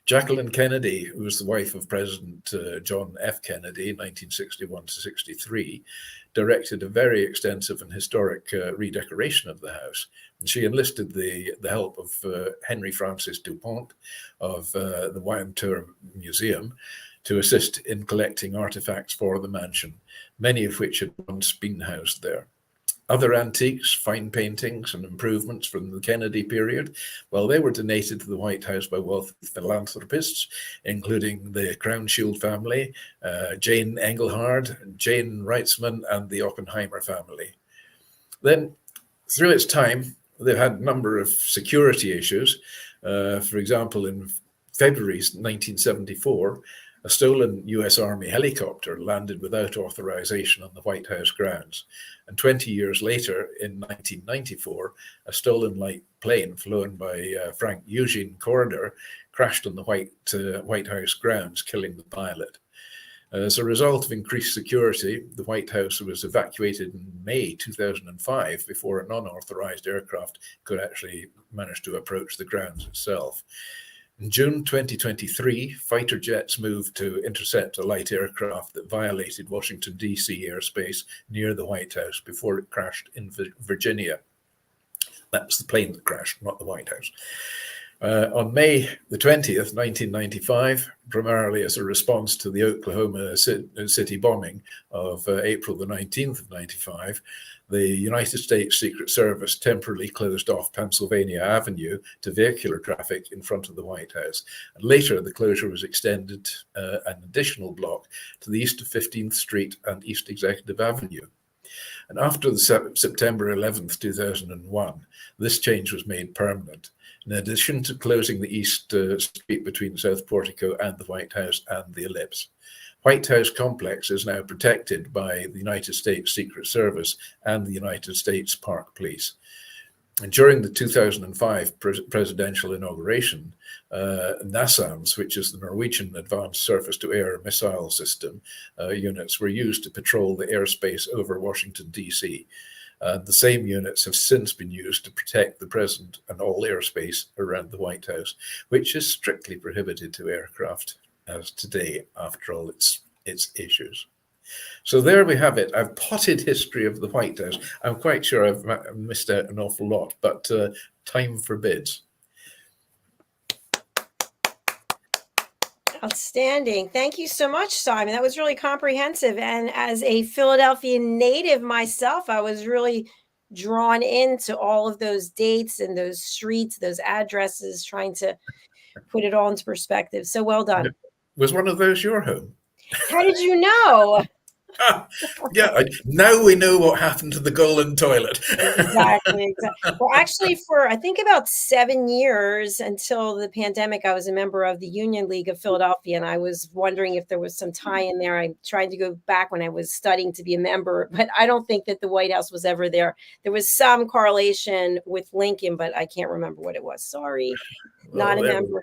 Jacalyn Kennedy, who was the wife of President John F. Kennedy in 1961 to 63, directed a very extensive and historic redecoration of the house. And she enlisted the help of Henry Francis DuPont of the Wyandotte Museum to assist in collecting artifacts for the mansion, many of which had once been housed there. Other antiques, fine paintings, and improvements from the Kennedy period, well, they were donated to the White House by wealthy philanthropists, including the Crownshield family, Jane Engelhard, Jane Reitzman, and the Oppenheimer family. Then, through its time, they've had a number of security issues. For example, in February 1974, a stolen US Army helicopter landed without authorization on the White House grounds. And 20 years later, in 1994, a stolen light plane flown by Frank Eugene Corder crashed on the White House grounds, killing the pilot. As a result of increased security, the White House was evacuated in May 2005 before a non-authorized aircraft could actually manage to approach the grounds itself. In June 2023, fighter jets moved to intercept a light aircraft that violated Washington, D.C. airspace near the White House before it crashed in Virginia. That's the plane that crashed, not the White House. On May the 20th, 1995, primarily as a response to the Oklahoma City bombing of April the 19th of 95, the United States Secret Service temporarily closed off Pennsylvania Avenue to vehicular traffic in front of the White House. And later, the closure was extended an additional block to the east of 15th Street and East Executive Avenue. And after the September 11th, 2001, this change was made permanent. In addition to closing the east street between South Portico and the White House and the Ellipse. White House complex is now protected by the United States Secret Service and the United States Park Police. And during the 2005 presidential inauguration, NASAMS, which is the Norwegian Advanced Surface-to-Air Missile System, units were used to patrol the airspace over Washington, D.C. The same units have since been used to protect the President and all airspace around the White House, which is strictly prohibited to aircraft as today, after all its issues. So there we have it, a potted history of the White House. I'm quite sure I've missed out an awful lot, but time forbids. Outstanding. Thank you so much, Simon. That was really comprehensive. And as a Philadelphia native myself, I was really drawn into all of those dates and those streets, those addresses, trying to put it all into perspective. So well done. Was one of those your home? How did you know? Yeah, now we know what happened to the golden toilet. Exactly. Well, actually, for I think about 7 years until the pandemic, I was a member of the Union League of Philadelphia, and I was wondering if there was some tie in there. I tried to go back when I was studying to be a member, but I don't think that the White House was ever there. There was some correlation with Lincoln, but I can't remember what it was. Sorry, not a member.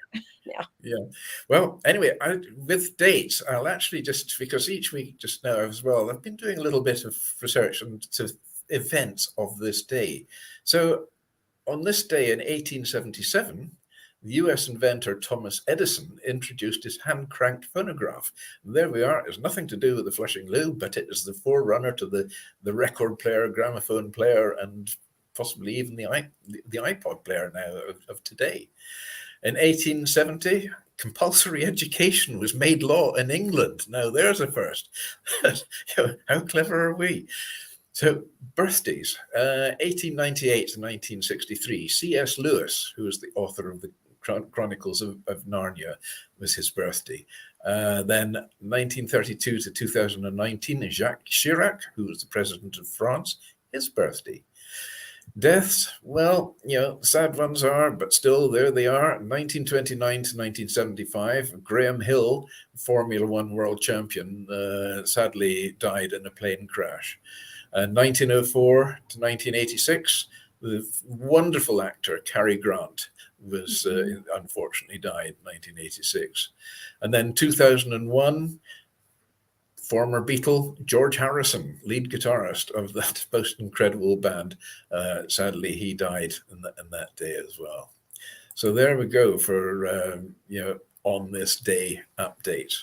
Yeah. Well, anyway, with dates, I'll actually just, because each week just now as well, I've been doing a little bit of research into events of this day. So on this day in 1877, the US inventor Thomas Edison introduced his hand-cranked phonograph. And there we are. It has nothing to do with the Flushing Lube, but it is the forerunner to the record player, gramophone player, and possibly even the iPod player now of today. In 1870, compulsory education was made law in England. Now there's a first. How clever are we? So birthdays, 1898 to 1963, C.S. Lewis, who was the author of the Chronicles of Narnia, was his birthday. Then 1932 to 2019, Jacques Chirac, who was the president of France, his birthday. Deaths, well, sad ones are, but still there they are. 1929 to 1975, Graham Hill, Formula One world champion, sadly died in a plane crash. 1904 to 1986, the wonderful actor Cary Grant was unfortunately died in 1986. And then 2001, former Beatle George Harrison, lead guitarist of that most incredible band. Sadly, he died in that day as well. So there we go for on this day update.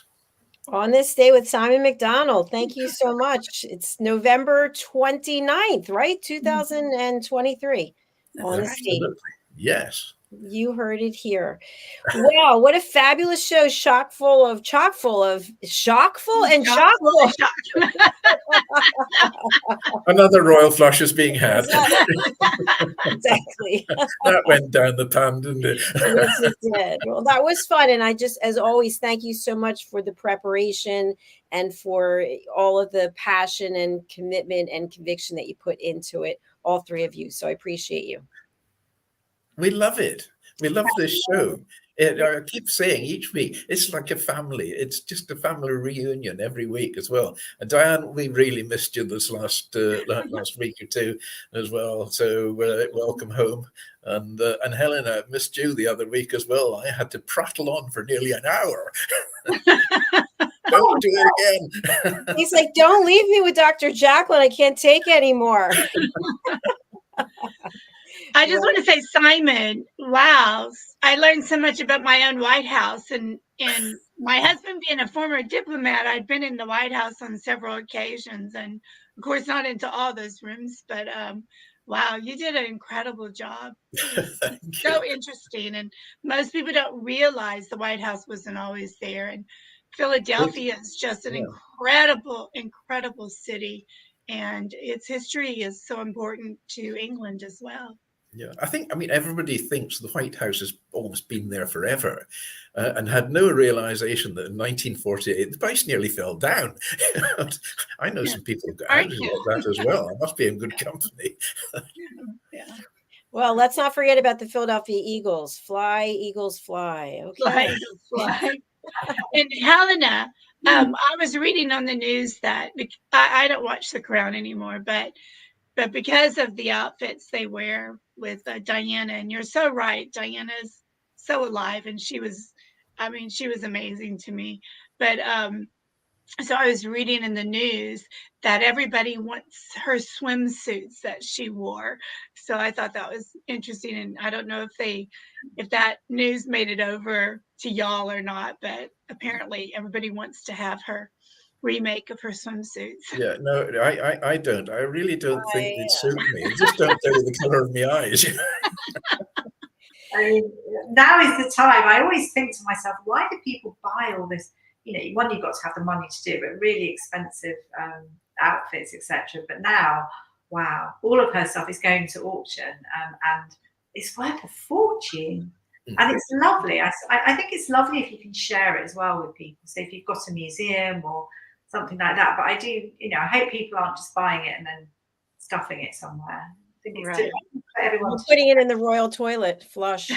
On this day with Simon MacDonald. Thank you so much. It's November 29th, right? 2023. On this date. Yes. You heard it here. Wow, what a fabulous show. Chock full of Another royal flush is being had. Exactly. That went down the pan, didn't it? Yes, it did. Well, that was fun. And I just, as always, thank you so much for the preparation and for all of the passion and commitment and conviction that you put into it, all three of you. So I appreciate you. We love it. We love this show. I keep saying each week, it's like a family. It's just a family reunion every week as well. And Diane, we really missed you this last week or two as well. So welcome home. And Helena, missed you the other week as well. I had to prattle on for nearly an hour. Don't do it again. He's like, don't leave me with Dr. Jacalyn. I can't take anymore. I just want to say, Simon, wow, I learned so much about my own White House. And my husband being a former diplomat, I'd been in the White House on several occasions. And, of course, not into all those rooms. But, wow, you did an incredible job. So interesting. And most people don't realize the White House wasn't always there. And Philadelphia is just an incredible, incredible city. And its history is so important to England as well. Yeah, I mean, everybody thinks the White House has almost been there forever and had no realization that in 1948, the place nearly fell down. I know some people who got houses like that as well. I must be in good company. Yeah. Well, let's not forget about the Philadelphia Eagles. Fly, Eagles, fly. Okay. Fly, Eagles, fly. And Helena, I was reading on the news that I don't watch The Crown anymore, but because of the outfits they wear with Diana, and you're so right, Diana's so alive, and she was amazing to me. But so I was reading in the news that everybody wants her swimsuits that she wore. So I thought that was interesting. And I don't know if that news made it over to y'all or not, but apparently everybody wants to have her remake of her swimsuits. Yeah, no, I don't. I really don't think they'd suit me. They just don't tell you the color of my eyes. I mean, now is the time. I always think to myself, why do people buy all this? You know, one, you've got to have the money to do it, but really expensive outfits, etc. But now, wow, all of her stuff is going to auction, and it's worth a fortune. And it's lovely. I think it's lovely if you can share it as well with people. So if you've got a museum or something like that. But I do, you know, I hope people aren't just buying it and then stuffing it somewhere. I think it's Right. for everyone. Putting it in the royal toilet flush.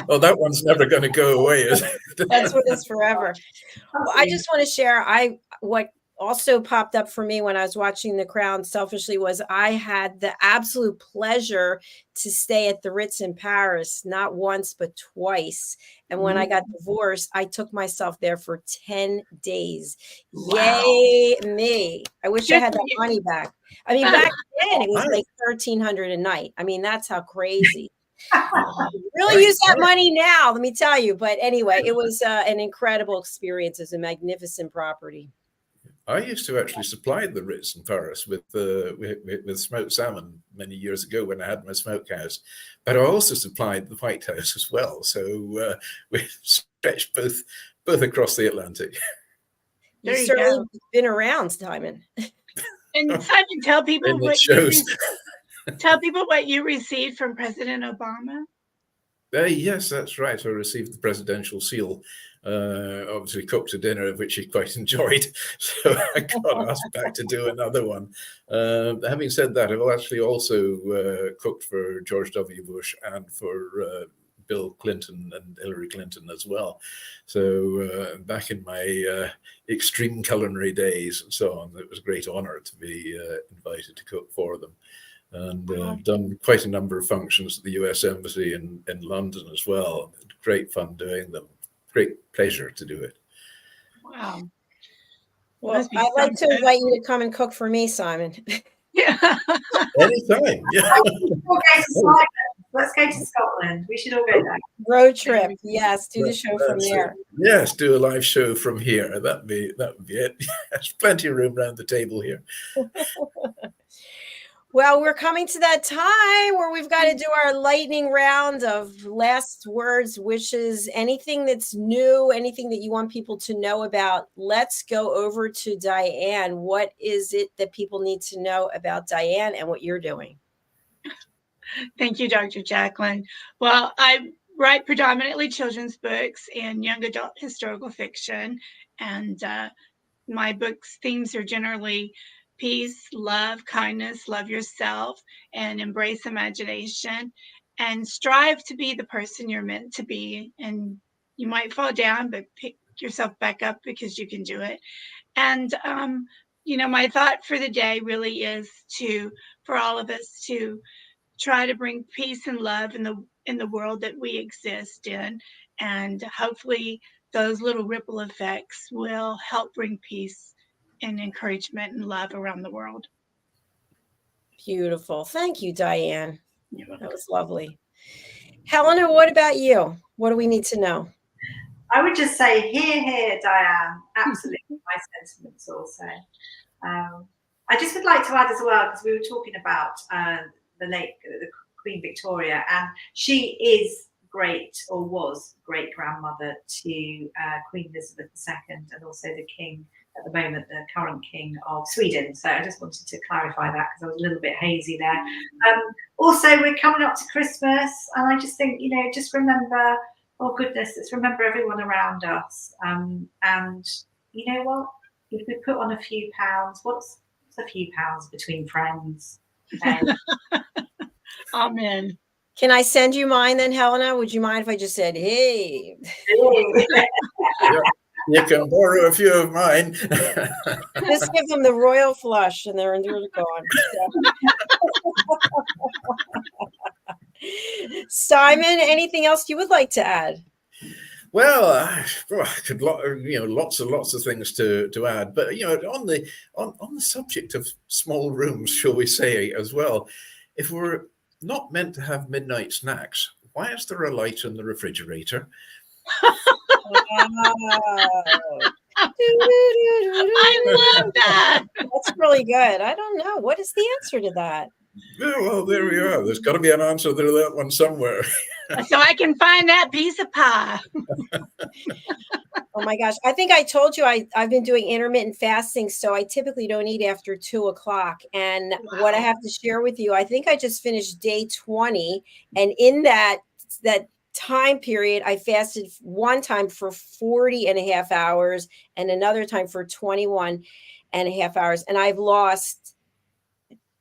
Well, that one's never going to go away, is it? That's what it's forever. Well, I just want to share, what also popped up for me when I was watching The Crown selfishly was I had the absolute pleasure to stay at the Ritz in Paris, not once, but twice. And when I got divorced, I took myself there for 10 days. Wow. Yay me. I wish I had that money back. I mean, back then it was like $1,300 a night. I mean, that's how crazy. Really use that money now, let me tell you. But anyway, it was an incredible experience. It's a magnificent property. I used to actually supply the Ritz in Paris with smoked salmon many years ago when I had my smokehouse, but I also supplied the White House as well. So we stretched both across the Atlantic. You've certainly been around, Simon. And Simon, tell people what you received from President Obama. Yes, that's right. I received the presidential seal. Obviously cooked a dinner, which he quite enjoyed. So I got asked back to do another one. Having said that, I've actually also cooked for George W. Bush and for Bill Clinton and Hillary Clinton as well. So back in my extreme culinary days and so on, it was a great honor to be invited to cook for them. And I've done quite a number of functions at the US Embassy in London as well. Great fun doing them. Great pleasure to do it. Wow. Well, I'd like to invite you to come and cook for me, Simon. Yeah. Anytime. Yeah. Let's go to Scotland. We should all go there. Road trip. Yes, do the show from there. Yes, do a live show from here. That'd be it. There's plenty of room around the table here. Well, we're coming to that time where we've got to do our lightning round of last words, wishes, anything that's new, anything that you want people to know about. Let's go over to DIANN. What is it that people need to know about DIANN and what you're doing? Thank you, Dr. Jacalyn. Well, I write predominantly children's books and young adult historical fiction. And my books' themes are generally peace, love, kindness, love yourself, and embrace imagination, and strive to be the person you're meant to be. And you might fall down, but pick yourself back up because you can do it. And, you know, my thought for the day really is for all of us to try to bring peace and love in the world that we exist in. And hopefully those little ripple effects will help bring peace and encouragement and love around the world. Beautiful. Thank you, DIANN. That was lovely. Helena, what about you? What do we need to know? I would just say, here, DIANN. Absolutely, my sentiments also. I just would like to add as well, because we were talking about the Queen Victoria, and she is great, or was great grandmother to Queen Elizabeth II, and also the King at the moment, the current King of Sweden. So I just wanted to clarify that because I was a little bit hazy there. Also, we're coming up to Christmas, and I just think, you know, just remember, oh goodness, let's remember everyone around us. And you know what? If we put on a few pounds, what's a few pounds between friends? Amen. Can I send you mine then, Helena? Would you mind if I just said, hey? You can borrow a few of mine. Just give them the royal flush and they're gone. Simon, anything else you would like to add? Well, I could, lots and lots of things to add, but on the subject of small rooms, shall we say, as well, if we're not meant to have midnight snacks, why is there a light in the refrigerator? I love that. That's really good. I don't know. What is the answer to that? Yeah, well, there we are. There's got to be an answer to that one somewhere. So I can find that piece of pie. Oh my gosh. I think I told you I've been doing intermittent fasting, so I typically don't eat after 2 o'clock. And what I have to share with you, I think I just finished day 20. And in that time period, I fasted one time for 40 and a half hours and another time for 21 and a half hours. And I've lost,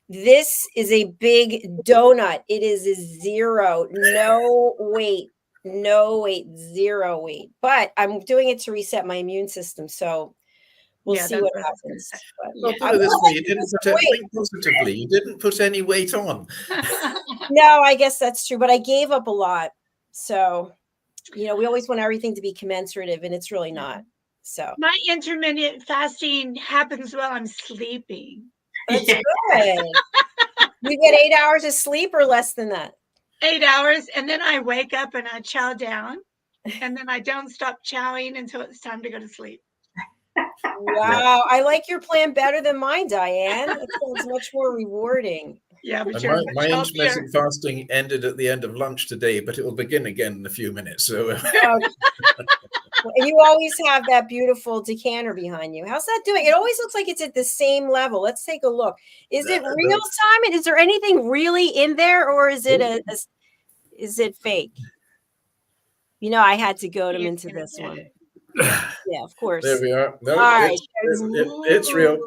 this is a big donut. It is a 0, no weight, 0 weight. But I'm doing it to reset my immune system. So we'll see what happens. Well, put it this way, you didn't put anything positively. You didn't put any weight on. No, I guess that's true. But I gave up a lot. So, we always want everything to be commensurative, and it's really not. So my intermittent fasting happens while I'm sleeping. That's good. You get 8 hours of sleep or less than that? 8 hours, and then I wake up and I chow down, and then I don't stop chowing until it's time to go to sleep. Wow, I like your plan better than mine, Diane. It sounds much more rewarding. Yeah, but my intermittent fasting ended at the end of lunch today, but it will begin again in a few minutes. So, and you always have that beautiful decanter behind you. How's that doing? It always looks like it's at the same level. Let's take a look. Is it real, Simon? Is there anything really in there, or is it is it fake? I had to goad him into this one. Yeah, of course. There we are. No, all right. It's real.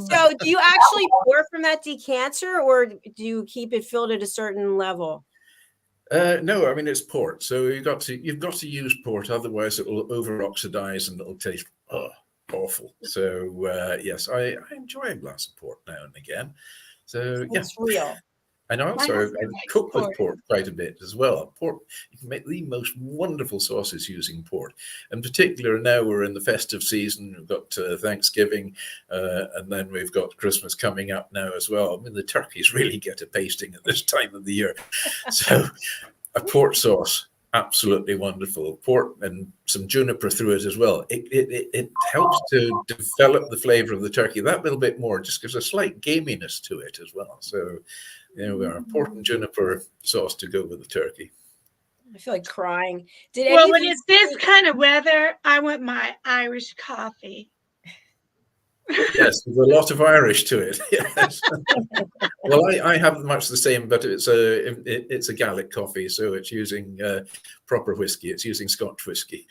So do you actually pour from that decanter, or do you keep it filled at a certain level? No, I mean, it's port. So you've got to use port, otherwise it will over oxidize and it'll taste awful. So yes, I enjoy a glass of port now and again. So it's real. And also, I cook with port quite a bit as well. Port, you can make the most wonderful sauces using port. In particular, now we're in the festive season. We've got Thanksgiving, and then we've got Christmas coming up now as well. I mean, the turkeys really get a pasting at this time of the year. So a port sauce, absolutely wonderful. Port and some juniper through it as well. It helps to develop the flavor of the turkey that little bit more. Just gives a slight gaminess to it as well. So we are port and juniper sauce to go with the turkey. I feel like crying. Well, when it's this kind of weather, I want my Irish coffee. Yes, there's a lot of Irish to it. Yes. Well, I have much the same, but it's a Gaelic coffee, so it's using proper whiskey. It's using Scotch whiskey.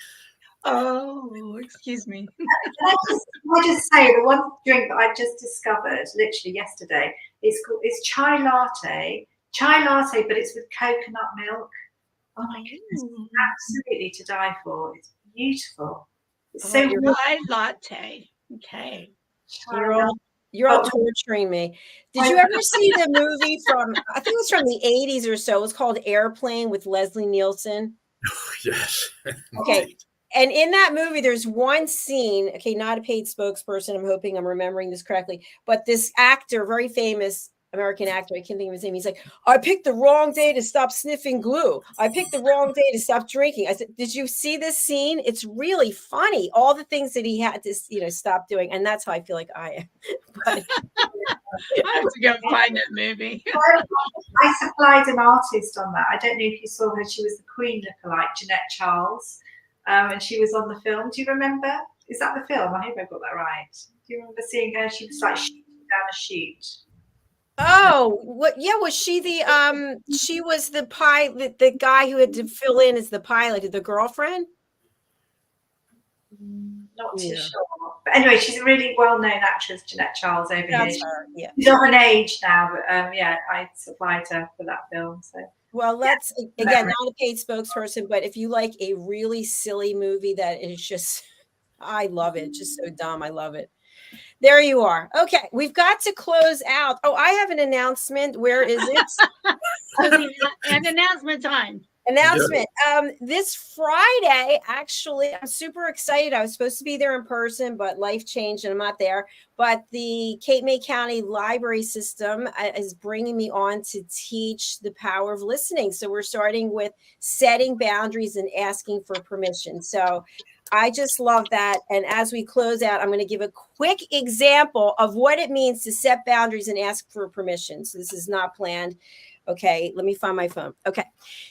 Oh, excuse me. Can I just say the one drink that I just discovered literally yesterday is chai latte. Chai latte, but it's with coconut milk. Oh my goodness, absolutely to die for. It's beautiful. It's so chai latte. Okay. You're all torturing me. Did you ever see the movie from, I think it was from the 80s or so. It was called Airplane with Leslie Nielsen. Yes. Okay. And in that movie, there's one scene, okay, not a paid spokesperson. I'm hoping I'm remembering this correctly. But this actor, very famous American actor, I can't think of his name. He's like, I picked the wrong day to stop sniffing glue. I picked the wrong day to stop drinking. I said, did you see this scene? It's really funny. All the things that he had to, stop doing. And that's how I feel like I am. But, I have to go find that movie. I supplied an artist on that. I don't know if you saw her. She was the Queen lookalike, Jeanette Charles. And she was on the film. Do you remember? Is that the film? I hope I got that right. Do you remember seeing her? She was like shooting down a chute. Oh, what? Yeah, was she the she was the pilot, the guy who had to fill in as the pilot, the girlfriend? Not too sure. But anyway, she's a really well-known actress, Jeanette Charles, over here. Her, yeah. She's of an age now, but yeah, I supplied her for that film. So well, let's again, not a paid spokesperson, but if you like a really silly movie that is just, I love it, just so dumb, I love it. There you are. Okay, we've got to close out. Oh, I have an announcement. Where is it? And announcement time. announcement. This Friday, actually, I'm super excited. I was supposed to be there in person, but life changed and I'm not there. But the Cape May County Library System is bringing me on to teach the power of listening. So we're starting with setting boundaries and asking for permission. So I just love that. And as we close out, I'm going to give a quick example of what it means to set boundaries and ask for permission. So this is not planned. Okay, let me find my phone. Okay,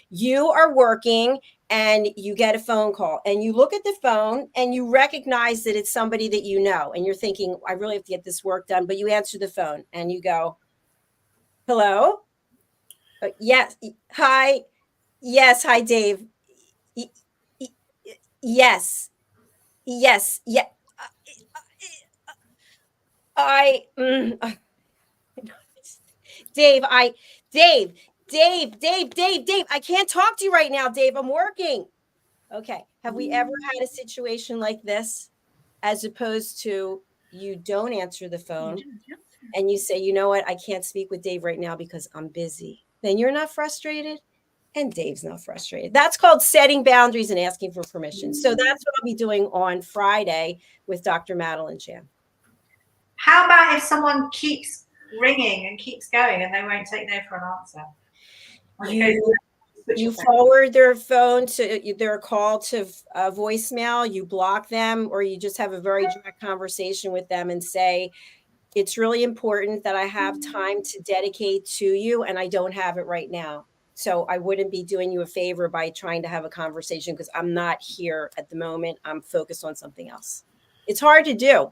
you are working and you get a phone call and you look at the phone and you recognize that it's somebody that you know. And you're thinking, I really have to get this work done. But you answer the phone and you go, hello? Yes. Hi. Yes. Hi, Dave. Yes. Yes. Yeah. Dave, Dave, I can't talk to you right now, Dave. I'm working. Okay. Have we ever had a situation like this as opposed to you don't answer the phone and you say, you know what? I can't speak with Dave right now because I'm busy. Then you're not frustrated and Dave's not frustrated. That's called setting boundaries and asking for permission. So that's what I'll be doing on Friday with Dr. Madeline Chan. How about if someone keeps ringing and keeps going and they won't take no for an answer? You forward their phone to their call to voicemail, you block them, or you just have a very direct conversation with them and say, it's really important that I have time to dedicate to you and I don't have it right now. So I wouldn't be doing you a favor by trying to have a conversation because I'm not here at the moment. I'm focused on something else. It's hard to do.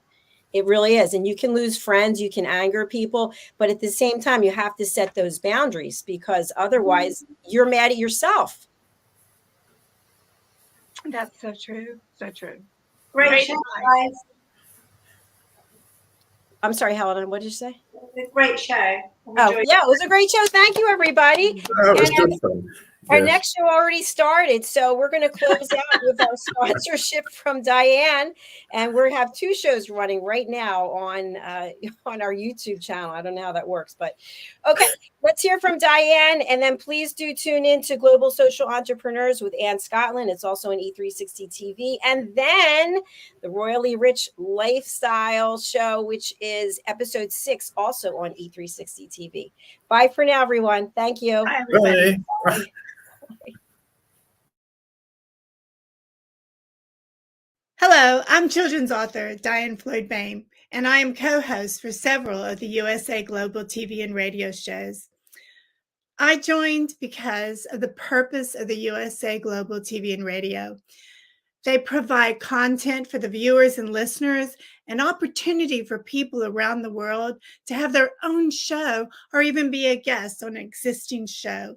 It really is. And you can lose friends, you can anger people, but at the same time, you have to set those boundaries because otherwise you're mad at yourself. That's so true. So true. Great show, guys. I'm sorry, Helena, what did you say? A great show. Oh, yeah, it was a great show. Thank you, everybody. That was good fun. Our next show already started, so we're going to close out with our sponsorship from DIANN, and we have 2 shows running right now on our YouTube channel. I don't know how that works, but okay, let's hear from DIANN, and then please do tune in to Global Social Entrepreneurs with Ann Scotland. It's also on E360 TV, and then the Royally Rich Lifestyle Show, which is episode 6, also on E360 TV. Bye for now, everyone. Thank you. Bye, everybody. Bye. Hello, I'm children's author Diane Floyd BOEHM, and I am co-host for several of the USA Global TV and radio shows. I joined because of the purpose of the USA Global TV and radio. They provide content for the viewers and listeners, an opportunity for people around the world to have their own show or even be a guest on an existing show.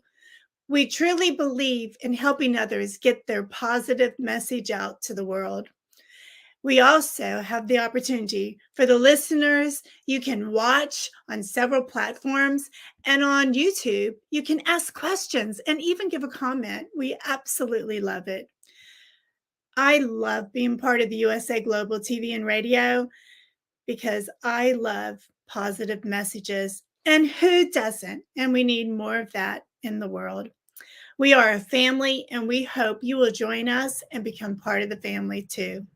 We truly believe in helping others get their positive message out to the world. We also have the opportunity for the listeners. You can watch on several platforms, and on YouTube, you can ask questions and even give a comment. We absolutely love it. I love being part of the USA Global TV and radio because I love positive messages, and who doesn't? And we need more of that in the world. We are a family, and we hope you will join us and become part of the family too.